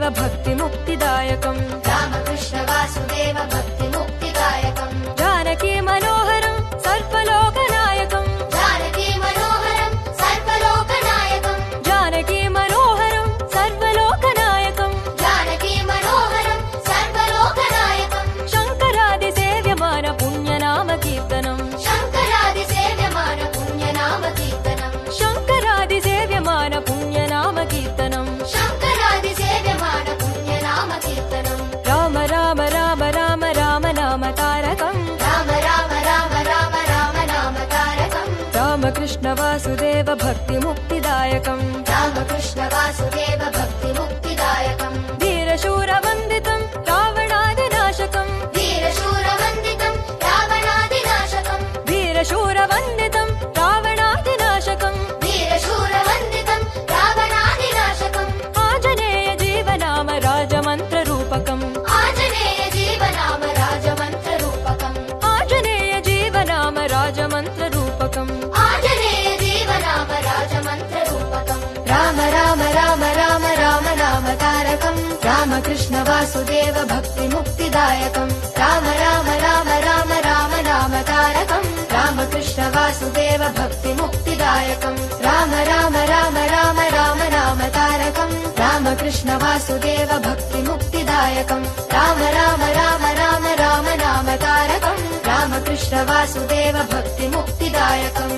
वासुदेव भक्ति मुक्तिदायकम् रामकृष्ण वासुदेव भक्ति मुक्तिदायकम् जानकी मनोहरं सर्वलोकनायकम् जानकी मनोहरं सर्वलोकनायकम् जानकी मनोहरं सर्वलोकनायकम् जानकी मनोहरं सर्वलोकनायकम् शङ्करादिसेव्यमान पुण्यनाम कीर्तनम् शङ्करादिसेव्यमान पुण्यनाम कीर्तनम् शङ्करादिसेव्यमान पुण्यनाम कीर्तनम् शङ्करादिसेव्यमान पुण्यनाम कीर्तनम् राम राम राम राम राम नाम तारकम् राम राम राम राम राम नाम तारकम् रामकृष्ण वासुदेव भक्ति मुक्तिदायकम् रामकृष्ण वासुदेव भक्ति मुक्तिदायकम् वीरशूरवन्दितम् रावणादिनाशकम् वीरशूरवन्दितम् रावणादिनाशकम् वीरशूरवन्दितम् रावणादिनाशकम् वीरशूरवन्दितम् रावणादिनाशकम् आञ्जनेय जीवनाम राजमन्त्ररूपकम् आञ्जनेय जीवनाम राजमन्त्ररूपकम् आञ्जनेय जीवनाम राजमन्त्ररूपकम् आञ्जनेय जीवनाम राजमन्त्ररूपकम् राम राम राम राम राम नाम तारकम् रामकृष्ण वासुदेव भक्ति मुक्तिदायकम् राम राम राम राम राम नाम तारकम् रामकृष्ण वासुदेव भक्ति मुक्तिदायकम् राम राम राम राम राम नाम तारकम् रामकृष्ण वासुदेव भक्ति मुक्तिदायकम् राम राम राम राम राम नाम तारकम् रामकृष्ण वासुदेव भक्ति मुक्तिदायकम्